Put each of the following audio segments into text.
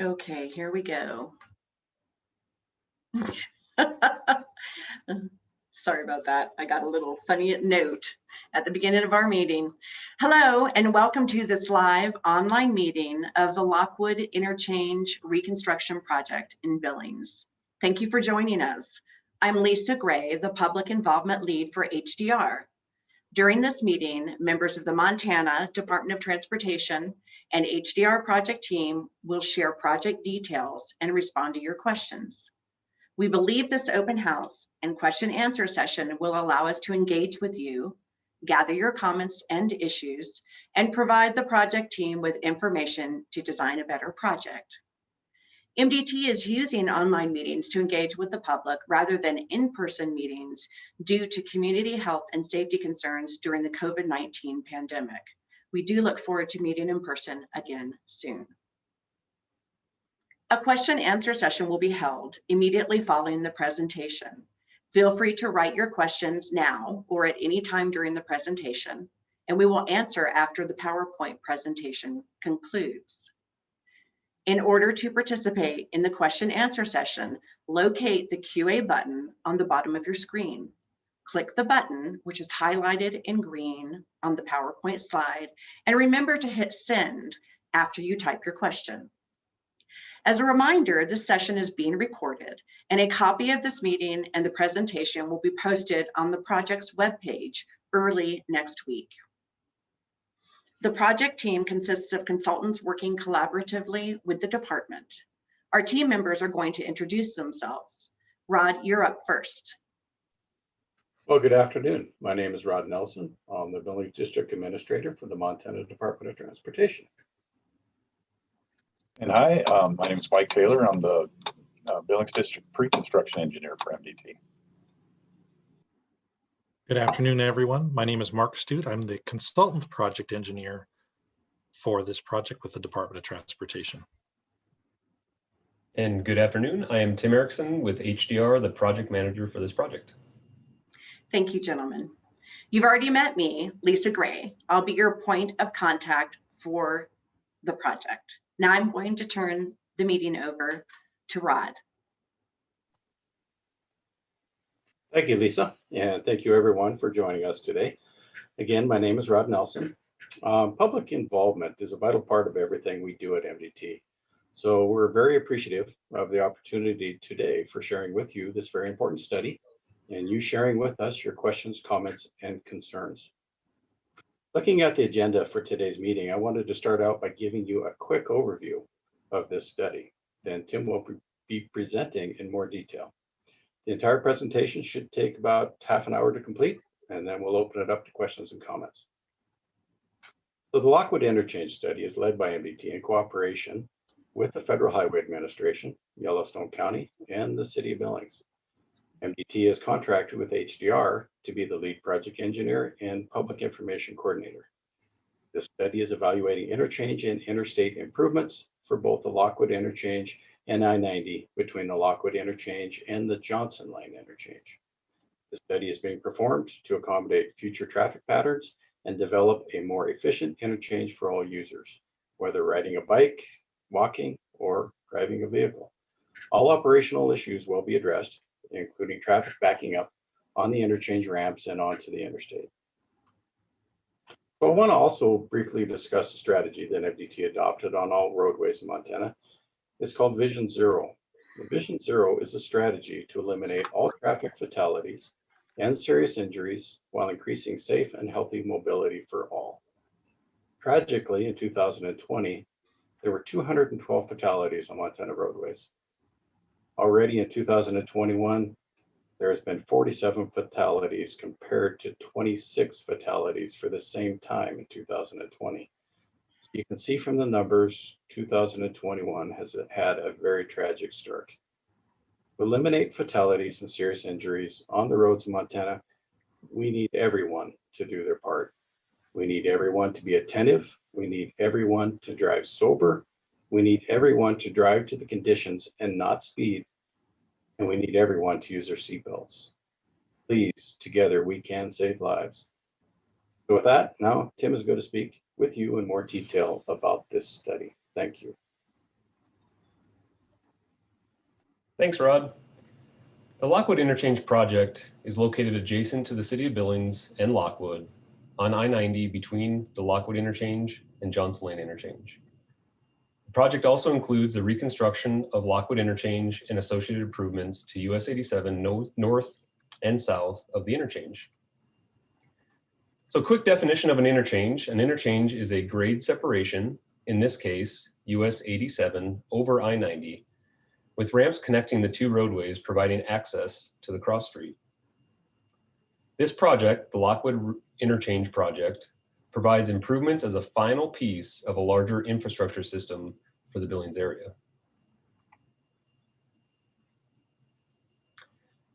Okay, here we go. Sorry about that. I got a little funny note at the beginning of our meeting. Hello, and welcome to this live online meeting of the Lockwood Interchange Reconstruction Project in Billings. Thank you for joining us. I'm Lisa Gray, the Public Involvement Lead for HDR. During this meeting, members of the Montana Department of Transportation and HDR project team will share project details and respond to your questions. We believe this open house and question answer session will allow us to engage with you, gather your comments and issues, and provide the project team with information to design a better project. MDT is using online meetings to engage with the public rather than in-person meetings due to community health and safety concerns during the COVID-19 pandemic. We do look forward to meeting in person again soon. A question and answer session will be held immediately following the presentation. Feel free to write your questions now or at any time during the presentation, and we will answer after the PowerPoint presentation concludes. In order to participate in the question and answer session, locate the QA button on the bottom of your screen. Click the button, which is highlighted in green on the PowerPoint slide, and remember to hit send after you type your question. As a reminder, this session is being recorded, and a copy of this meeting and the presentation will be posted on the project's webpage early next week. The project team consists of consultants working collaboratively with the department. Our team members are going to introduce themselves. Rod, you're up first. Well, good afternoon. My name is Rod Nelson. I'm the Billings District Administrator for the Montana Department of Transportation. And hi, my name is Mike Taylor. I'm the Billings District Pre-Construction Engineer for MDT. Good afternoon, everyone. My name is Mark Stute. I'm the Consultant Project Engineer for this project with the Department of Transportation. And good afternoon. I am Tim Erickson with HDR, the Project Manager for this project. Thank you, gentlemen. You've already met me, Lisa Gray. I'll be your point of contact for the project. Now I'm going to turn the meeting over to Rod. Thank you, Lisa, and thank you everyone for joining us today. Again, my name is Rod Nelson. Public involvement is a vital part of everything we do at MDT. So we're very appreciative of the opportunity today for sharing with you this very important study and you sharing with us your questions, comments, and concerns. Looking at the agenda for today's meeting, I wanted to start out by giving you a quick overview of this study. Then Tim will be presenting in more detail. The entire presentation should take about half an hour to complete, and then we'll open it up to questions and comments. So the Lockwood Interchange study is led by MDT in cooperation with the Federal Highway Administration, Yellowstone County, and the City of Billings. MDT is contracted with HDR to be the lead project engineer and public information coordinator. This study is evaluating interchange and interstate improvements for both the Lockwood Interchange and I-90 between the Lockwood Interchange and the Johnson Lane Interchange. The study is being performed to accommodate future traffic patterns and develop a more efficient interchange for all users, whether riding a bike, walking, or driving a vehicle. All operational issues will be addressed, including traffic backing up on the interchange ramps and onto the interstate. So I want to also briefly discuss the strategy that MDT adopted on all roadways in Montana. It's called Vision Zero. The Vision Zero is a strategy to eliminate all traffic fatalities and serious injuries while increasing safe and healthy mobility for all. Tragically, in 2020, there were 212 fatalities on Montana roadways. Already in 2021, there has been 47 fatalities compared to 26 fatalities for the same time in 2020. So you can see from the numbers, 2021 has had a very tragic start. To eliminate fatalities and serious injuries on the roads in Montana, we need everyone to do their part. We need everyone to be attentive. We need everyone to drive sober. We need everyone to drive to the conditions and not speed. And we need everyone to use their seatbelts. Please, together we can save lives. So with that, now Tim is going to speak with you in more detail about this study. Thank you. Thanks, Rod. The Lockwood Interchange project is located adjacent to the city of Billings and Lockwood on I-90 between the Lockwood Interchange and Johnson Lane Interchange. The project also includes the reconstruction of Lockwood Interchange and associated improvements to US 87 north and south of the interchange. So quick definition of an interchange. An interchange is a grade separation, in this case, US 87 over I-90, with ramps connecting the two roadways providing access to the cross street. This project, the Lockwood Interchange project, provides improvements as a final piece of a larger infrastructure system for the Billings area.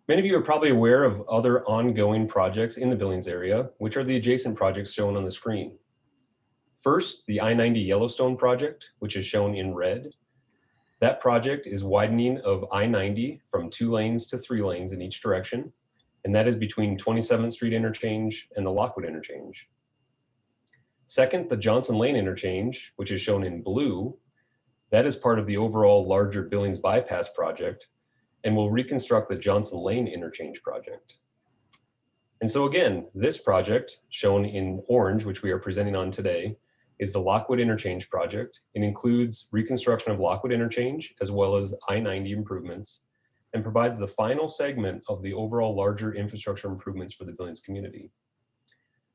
Many of you are probably aware of other ongoing projects in the Billings area, which are the adjacent projects shown on the screen. First, the I-90 Yellowstone project, which is shown in red. That project is widening of I-90 from 2 lanes to 3 lanes in each direction, and that is between 27th Street Interchange and the Lockwood Interchange. Second, the Johnson Lane Interchange, which is shown in blue, that is part of the overall larger Billings Bypass project and will reconstruct the Johnson Lane Interchange project. And so again, this project, shown in orange, which we are presenting on today, is the Lockwood Interchange project. It includes reconstruction of Lockwood Interchange as well as I-90 improvements and provides the final segment of the overall larger infrastructure improvements for the Billings community.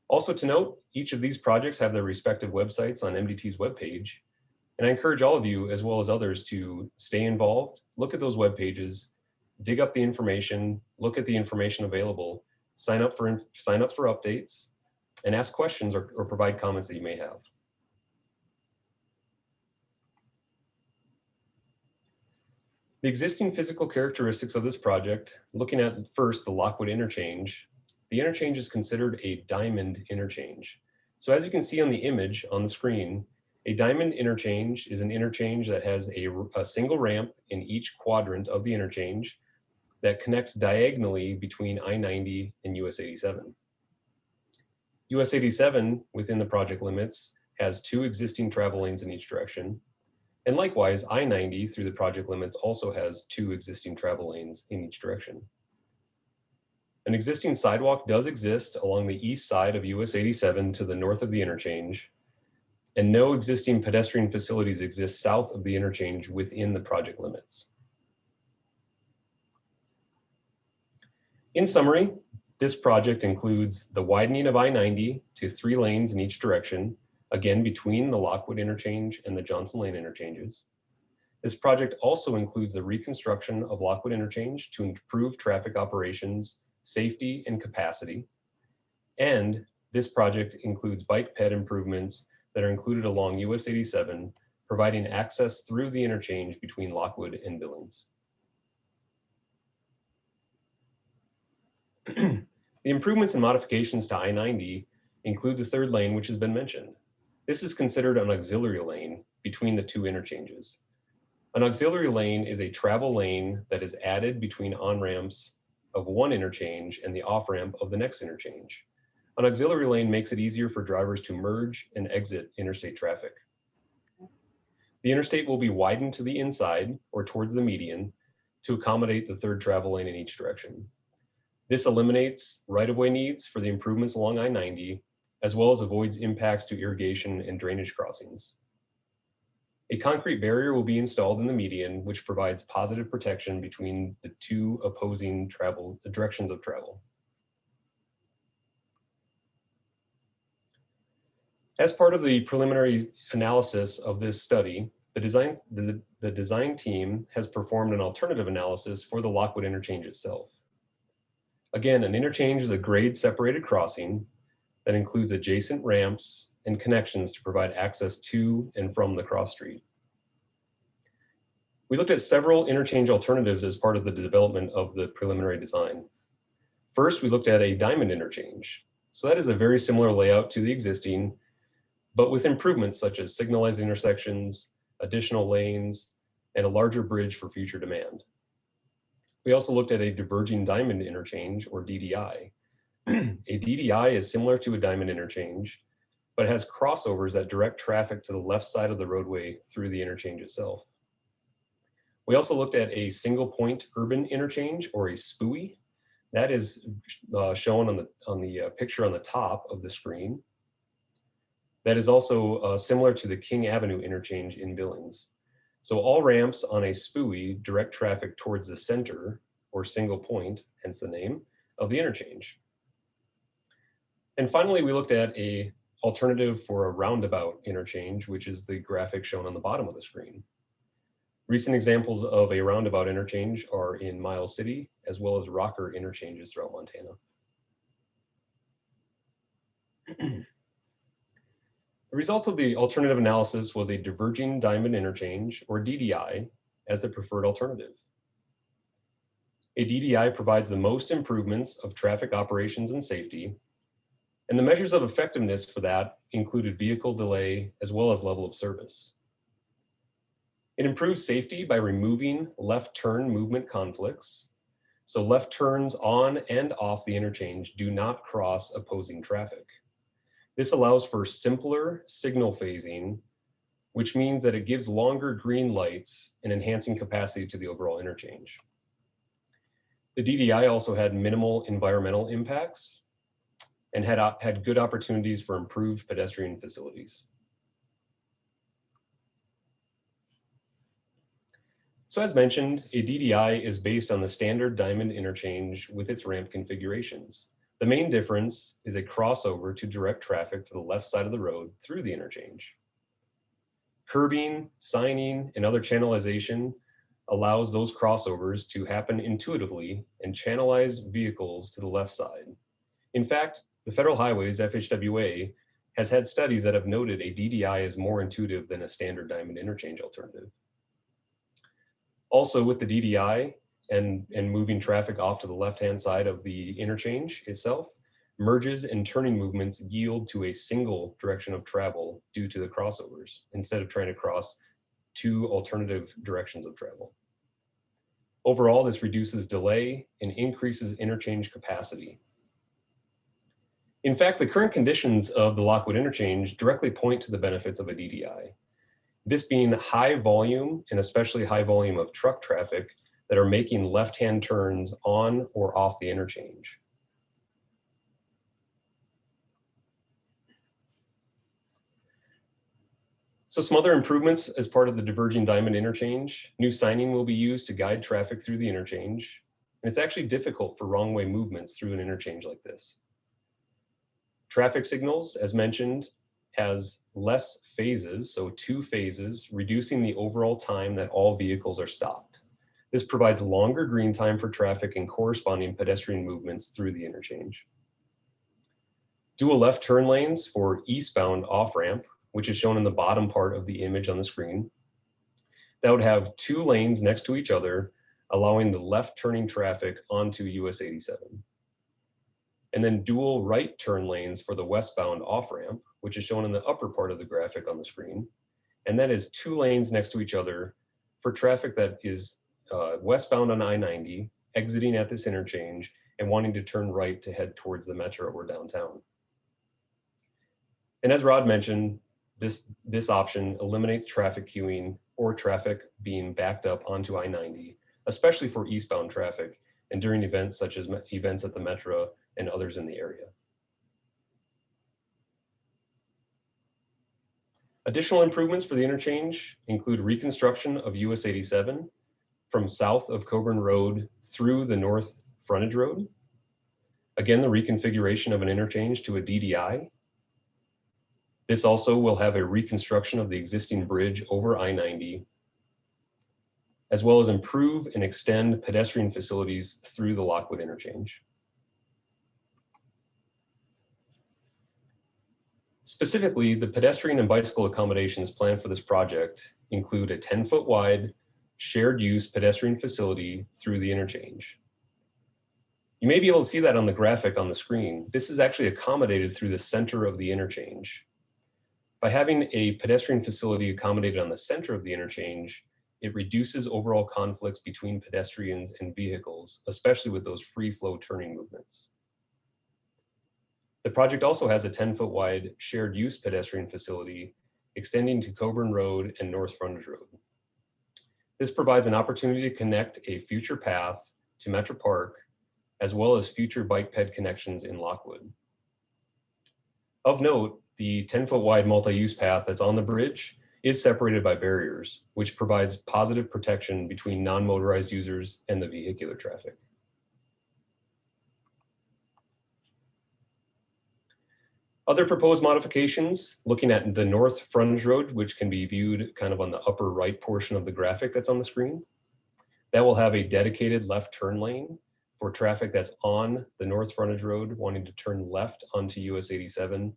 Also to note, each of these projects have their respective websites on MDT's webpage, and I encourage all of you as well as others to stay involved, look at those web pages, dig up the information, look at the information available, sign up for updates, and ask questions or provide comments that you may have. The existing physical characteristics of this project, looking at first the Lockwood Interchange. The interchange is considered a diamond interchange. So as you can see on the image on the screen, a diamond interchange is an interchange that has a single ramp in each quadrant of the interchange that connects diagonally between I-90 and US 87. US 87 within the project limits has 2 existing travel lanes in each direction. And likewise, I-90 through the project limits also has 2 existing travel lanes in each direction. An existing sidewalk does exist along the east side of US 87 to the north of the interchange, and no existing pedestrian facilities exist south of the interchange within the project limits. In summary, this project includes the widening of I-90 to 3 lanes in each direction, again between the Lockwood Interchange and the Johnson Lane interchanges. This project also includes the reconstruction of Lockwood Interchange to improve traffic operations, safety, and capacity. And this project includes bike ped improvements that are included along US 87, providing access through the interchange between Lockwood and Billings. The improvements and modifications to I-90 include the 3rd lane, which has been mentioned. This is considered an auxiliary lane between the 2 interchanges. An auxiliary lane is a travel lane that is added between on-ramps of one interchange and the off-ramp of the next interchange. An auxiliary lane makes it easier for drivers to merge and exit interstate traffic. The interstate will be widened to the inside or towards the median to accommodate the 3rd travel lane in each direction. This eliminates right-of-way needs for the improvements along I-90, as well as avoids impacts to irrigation and drainage crossings. A concrete barrier will be installed in the median, which provides positive protection between the 2 opposing directions of travel. As part of the preliminary analysis of this study, the design team has performed an alternative analysis for the Lockwood Interchange itself. Again, an interchange is a grade separated crossing that includes adjacent ramps and connections to provide access to and from the cross street. We looked at several interchange alternatives as part of the development of the preliminary design. First, we looked at a diamond interchange. So that is a very similar layout to the existing, but with improvements such as signalized intersections, additional lanes, and a larger bridge for future demand. We also looked at a diverging diamond interchange, or DDI. A DDI is similar to a diamond interchange, but it has crossovers that direct traffic to the left side of the roadway through the interchange itself. We also looked at a single point urban interchange, or a SPUI. That is shown on the picture on the top of the screen. That is also similar to the King Avenue interchange in Billings. So all ramps on a SPUI direct traffic towards the center, or single point, hence the name, of the interchange. And finally, we looked at a alternative for a roundabout interchange, which is the graphic shown on the bottom of the screen. Recent examples of a roundabout interchange are in Miles City, as well as rocker interchanges throughout Montana. The results of the alternative analysis was a diverging diamond interchange, or DDI, as the preferred alternative. A DDI provides the most improvements of traffic operations and safety, and the measures of effectiveness for that included vehicle delay as well as level of service. It improves safety by removing left turn movement conflicts. So left turns on and off the interchange do not cross opposing traffic. This allows for simpler signal phasing, which means that it gives longer green lights and enhancing capacity to the overall interchange. The DDI also had minimal environmental impacts and had good opportunities for improved pedestrian facilities. So as mentioned, a DDI is based on the standard diamond interchange with its ramp configurations. The main difference is a crossover to direct traffic to the left side of the road through the interchange. Curbing, signing, and other channelization allows those crossovers to happen intuitively and channelize vehicles to the left side. In fact, the Federal Highways, FHWA, has had studies that have noted a DDI is more intuitive than a standard diamond interchange alternative. Also with the DDI and moving traffic off to the left-hand side of the interchange itself, merges and turning movements yield to a single direction of travel due to the crossovers, instead of trying to cross two alternative directions of travel. Overall, this reduces delay and increases interchange capacity. In fact, the current conditions of the Lockwood Interchange directly point to the benefits of a DDI. This being high volume, and especially high volume of truck traffic that are making left-hand turns on or off the interchange. So some other improvements as part of the Diverging Diamond interchange. New signing will be used to guide traffic through the interchange. And it's actually difficult for wrong way movements through an interchange like this. Traffic signals, as mentioned, has less phases, so 2 phases, reducing the overall time that all vehicles are stopped. This provides longer green time for traffic and corresponding pedestrian movements through the interchange. Dual left turn lanes for eastbound off-ramp, which is shown in the bottom part of the image on the screen. That would have 2 lanes next to each other, allowing the left turning traffic onto US 87. And then dual right turn lanes for the westbound off-ramp, which is shown in the upper part of the graphic on the screen. And that is 2 lanes next to each other for traffic that is westbound on I-90, exiting at this interchange and wanting to turn right to head towards the metro or downtown. And as Rod mentioned, this option eliminates traffic queuing or traffic being backed up onto I-90, especially for eastbound traffic and during events such as events at the metro and others in the area. Additional improvements for the interchange include reconstruction of US 87 from south of Coburn Road through the north frontage road. Again, the reconfiguration of an interchange to a DDI. This also will have a reconstruction of the existing bridge over I-90, as well as improve and extend pedestrian facilities through the Lockwood Interchange. Specifically, the pedestrian and bicycle accommodations planned for this project include a 10-foot wide shared use pedestrian facility through the interchange. You may be able to see that on the graphic on the screen. This is actually accommodated through the center of the interchange. By having a pedestrian facility accommodated on the center of the interchange, it reduces overall conflicts between pedestrians and vehicles, especially with those free flow turning movements. The project also has a 10-foot wide shared use pedestrian facility extending to Coburn Road and North Frontage Road. This provides an opportunity to connect a future path to Metro Park, as well as future bike ped connections in Lockwood. Of note, the 10-foot wide multi-use path that's on the bridge is separated by barriers, which provides positive protection between non-motorized users and the vehicular traffic. Other proposed modifications, looking at the north frontage road, which can be viewed kind of on the upper right portion of the graphic that's on the screen. That will have a dedicated left turn lane for traffic that's on the north frontage road wanting to turn left onto US 87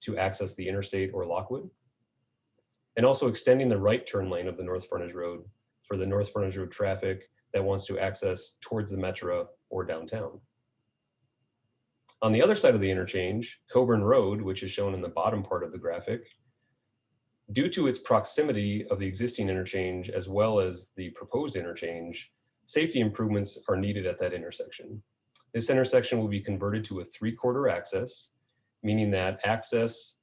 to access the interstate or Lockwood. And also extending the right turn lane of the north frontage road for the north frontage road traffic that wants to access towards the Metro or downtown. On the other side of the interchange, Coburn Road, which is shown in the bottom part of the graphic, due to its proximity of the existing interchange as well as the proposed interchange, safety improvements are needed at that intersection. This intersection will be converted to a 3/4 access, meaning that access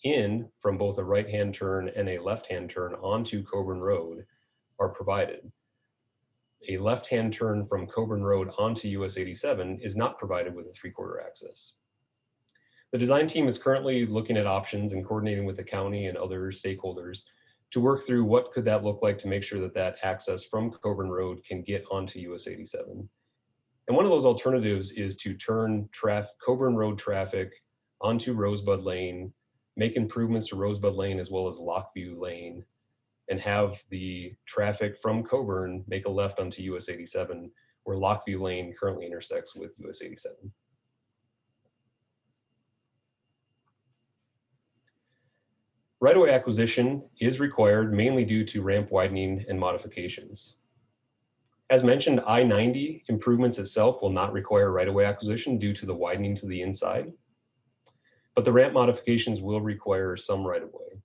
in from both a right-hand turn and a left-hand turn onto Coburn Road are provided. A left-hand turn from Coburn Road onto US 87 is not provided with a 3/4 access. The design team is currently looking at options and coordinating with the county and other stakeholders to work through what could that look like to make sure that that access from Coburn Road can get onto US 87. And one of those alternatives is to turn Coburn Road traffic onto Rosebud Lane, make improvements to Rosebud Lane as well as Lockview Lane, and have the traffic from Coburn make a left onto US 87, where Lockview Lane currently intersects with US 87. Right-of-way acquisition is required mainly due to ramp widening and modifications. As mentioned, I-90 improvements itself will not require right-of-way acquisition due to the widening to the inside, but the ramp modifications will require some right-of-way.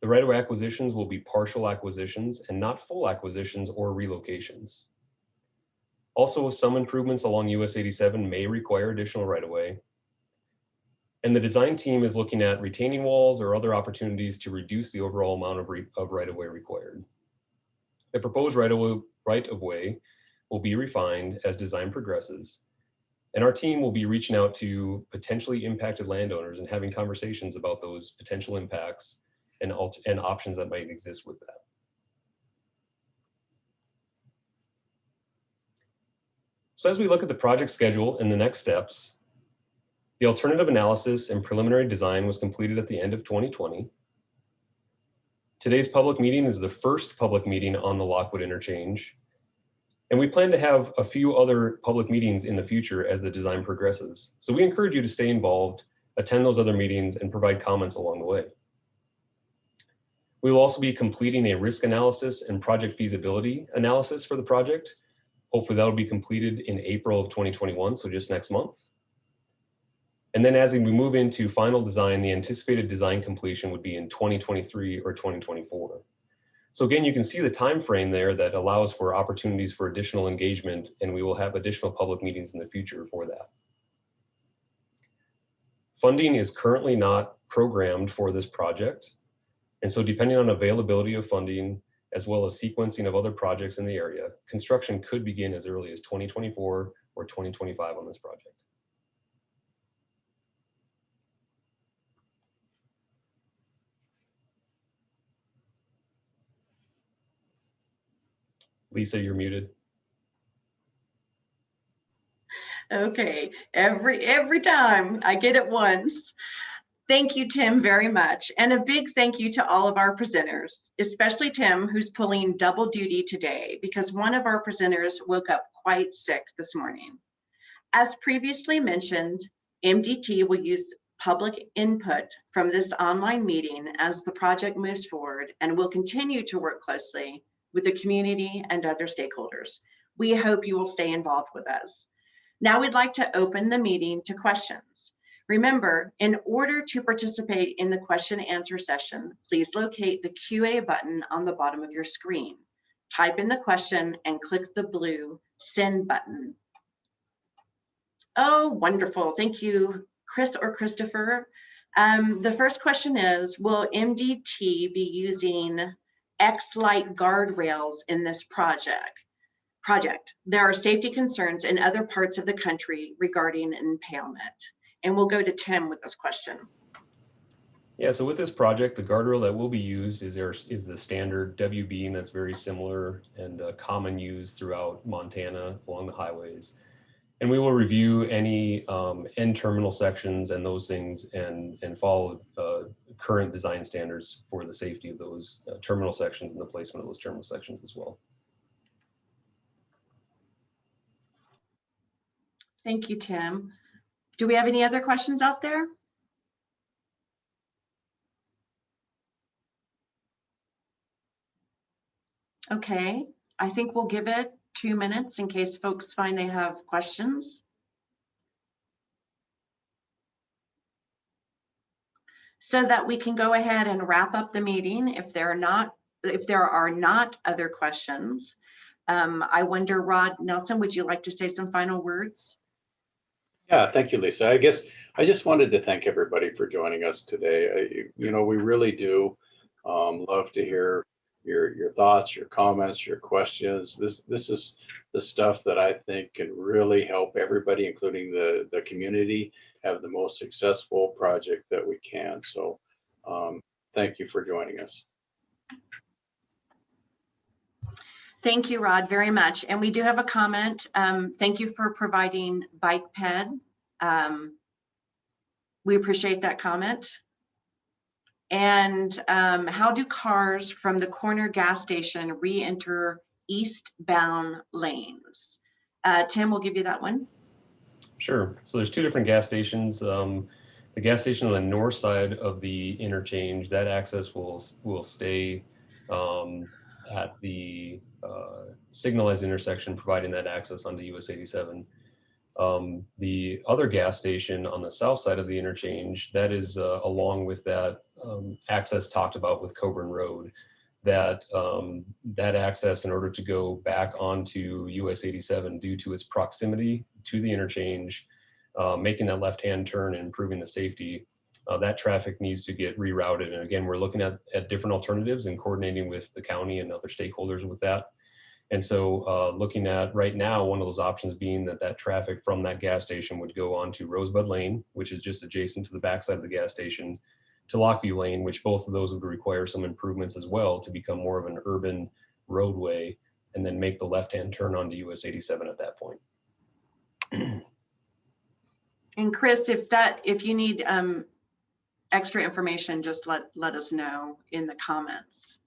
The right-of-way acquisitions will be partial acquisitions and not full acquisitions or relocations. Also, some improvements along US 87 may require additional right-of-way. And the design team is looking at retaining walls or other opportunities to reduce the overall amount of right-of-way required. The proposed right-of-way will be refined as design progresses. And our team will be reaching out to potentially impacted landowners and having conversations about those potential impacts and options that might exist with that. So as we look at the project schedule and the next steps, the alternative analysis and preliminary design was completed at the end of 2020. Today's public meeting is the first public meeting on the Lockwood Interchange, and we plan to have a few other public meetings in the future as the design progresses. So we encourage you to stay involved, attend those other meetings, and provide comments along the way. We will also be completing a risk analysis and project feasibility analysis for the project. Hopefully that'll be completed in April of 2021, so just next month. And then as we move into final design, the anticipated design completion would be in 2023 or 2024. So again, you can see the time frame there that allows for opportunities for additional engagement, and we will have additional public meetings in the future for that. Funding is currently not programmed for this project. And so depending on availability of funding, as well as sequencing of other projects in the area, construction could begin as early as 2024 or 2025 on this project. Lisa, you're muted. Okay, every time I get it once. Thank you, Tim, very much. And a big thank you to all of our presenters, especially Tim, who's pulling double duty today because one of our presenters woke up quite sick this morning. As previously mentioned, MDT will use public input from this online meeting as the project moves forward and will continue to work closely with the community and other stakeholders. We hope you will stay involved with us. Now we'd like to open the meeting to questions. Remember, in order to participate in the question and answer session, please locate the QA button on the bottom of your screen. Type in the question and click the blue send button. Oh, wonderful. Thank you, Chris or Christopher. The first question is, will MDT be using X-light guardrails in this project. There are safety concerns in other parts of the country regarding impalement. And we'll go to Tim with this question. Yeah, so with this project, the guardrail that will be used is the standard W beam that's very similar and common use throughout Montana along the highways. And we will review any end terminal sections and those things and follow current design standards for the safety of those terminal sections and the placement of those terminal sections as well. Thank you, Tim. Do we have any other questions out there? Okay, I think we'll give it 2 minutes in case folks find they have questions. So that we can go ahead and wrap up the meeting if there are not other questions. I wonder, Rod Nelson, would you like to say some final words? Yeah, thank you, Lisa. I guess I just wanted to thank everybody for joining us today. We really do love to hear your thoughts, your comments, your questions. This is the stuff that I think can really help everybody, including the community, have the most successful project that we can. So thank you for joining us. Thank you, Rod, very much. And we do have a comment. Thank you for providing bike ped. We appreciate that comment. And how do cars from the corner gas station re-enter eastbound lanes? Tim, we'll give you that one. Sure. So there's two different gas stations. The gas station on the north side of the interchange, that access will stay at the signalized intersection, providing that access onto US 87. The other gas station on the south side of the interchange, that is along with that access talked about with Coburn Road, that access in order to go back onto US 87 due to its proximity to the interchange, making that left-hand turn and improving the safety, that traffic needs to get rerouted. And again, we're looking at different alternatives and coordinating with the county and other stakeholders with that. And so looking at right now, one of those options being that traffic from that gas station would go on to Rosebud Lane, which is just adjacent to the backside of the gas station, to Lockview Lane, which both of those would require some improvements as well to become more of an urban roadway, and then make the left-hand turn onto US 87 at that point. And Chris, if you need extra information, just let us know in the comments.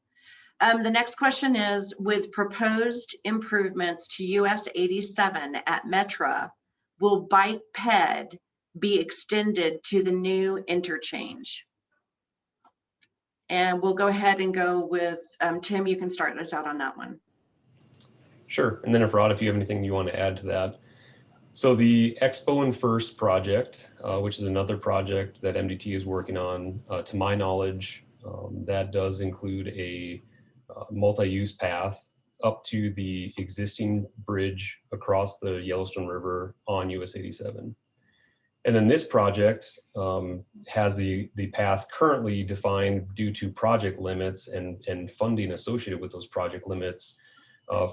The next question is, with proposed improvements to US 87 at Metra, will bike ped be extended to the new interchange? And we'll go ahead and go with Tim. You can start us out on that one. Sure. And then if Rod, if you have anything you want to add to that. So the Expo and First project, which is another project that MDT is working on, to my knowledge, that does include a multi-use path up to the existing bridge across the Yellowstone River on US 87. And then this project has the path currently defined due to project limits and funding associated with those project limits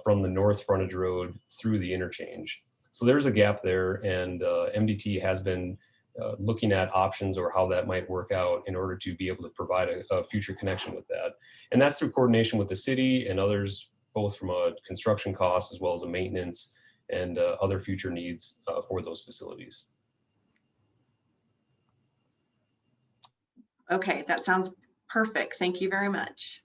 from the north frontage road through the interchange. So there's a gap there, and MDT has been looking at options or how that might work out in order to be able to provide a future connection with that. And that's through coordination with the city and others, both from a construction cost as well as a maintenance and other future needs for those facilities. Okay, that sounds perfect. Thank you very much.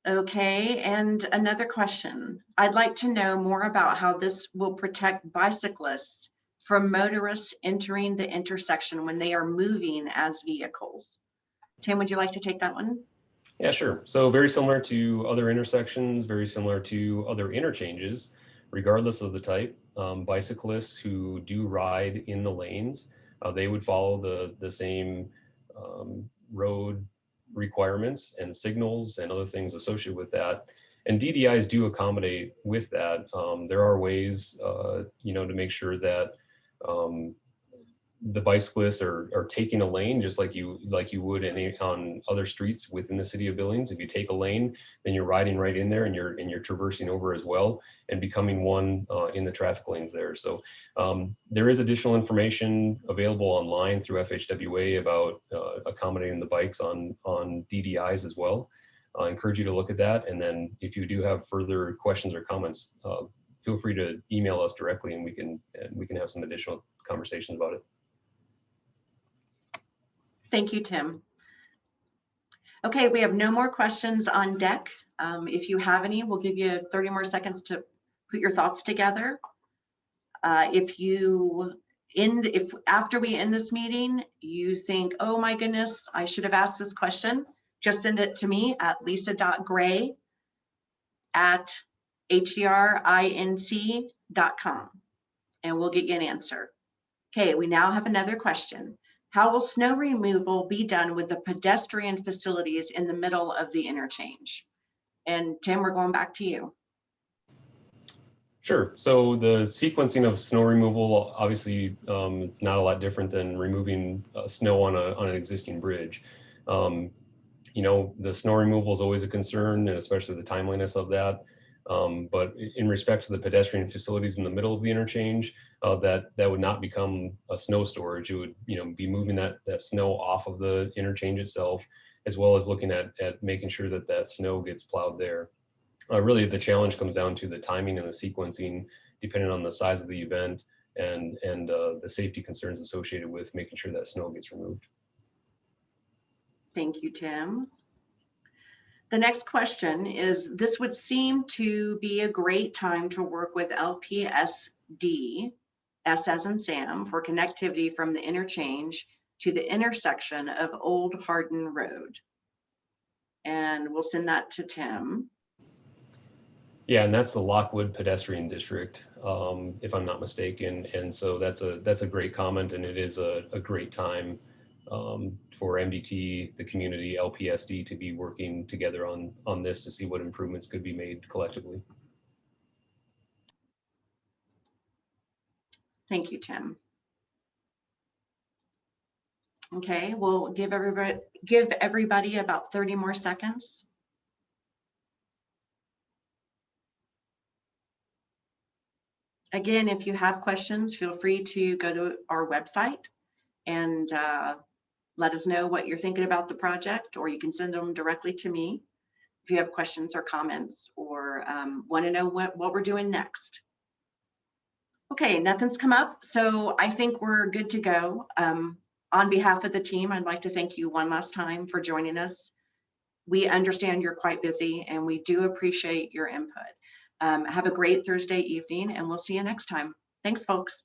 Okay, and another question. I'd like to know more about how this will protect bicyclists from motorists entering the intersection when they are moving as vehicles. Tim, would you like to take that one? Yeah, sure. So very similar to other intersections, very similar to other interchanges, regardless of the type, bicyclists who do ride in the lanes, they would follow the same road requirements and signals and other things associated with that. And DDIs do accommodate with that. There are ways, to make sure that the bicyclists are taking a lane just like you would on other streets within the city of Billings. If you take a lane, then you're riding right in there and you're traversing over as well and becoming one in the traffic lanes there. So there is additional information available online through FHWA about accommodating the bikes on DDIs as well. I encourage you to look at that. And then if you do have further questions or comments, feel free to email us directly and we can have some additional conversations about it. Thank you, Tim. Okay, we have no more questions on deck. If you have any, we'll give you 30 more seconds to put your thoughts together. If after we end this meeting, you think, oh my goodness, I should have asked this question, just send it to me at lisa.gray@herinc.com and we'll get you an answer. Okay, we now have another question. How will snow removal be done with the pedestrian facilities in the middle of the interchange? And Tim, we're going back to you. Sure. So the sequencing of snow removal, obviously, it's not a lot different than removing snow on an existing bridge. You know, the snow removal is always a concern, and especially the timeliness of that. But in respect to the pedestrian facilities in the middle of the interchange, that would not become a snow storage. It would, you know, be moving that snow off of the interchange itself, as well as looking at making sure that that snow gets plowed there. Really, the challenge comes down to the timing and the sequencing, depending on the size of the event and the safety concerns associated with making sure that snow gets removed. Thank you, Tim. The next question is, this would seem to be a great time to work with LPSD, S as in Sam, for connectivity from the interchange to the intersection of Old Hardin Road. And we'll send that to Tim. Yeah, and that's the Lockwood Pedestrian District, if I'm not mistaken. And so that's a great comment, and it is a great time for MDT, the community, LPSD to be working together on this to see what improvements could be made collectively. Thank you, Tim. Okay, we'll give everybody about 30 more seconds. Again, if you have questions, feel free to go to our website and let us know what you're thinking about the project, or you can send them directly to me if you have questions or comments, or want to know what we're doing next. Okay, nothing's come up, so I think we're good to go. On behalf of the team, I'd like to thank you one last time for joining us. We understand you're quite busy and we do appreciate your input. Have a great Thursday evening and we'll see you next time. Thanks, folks.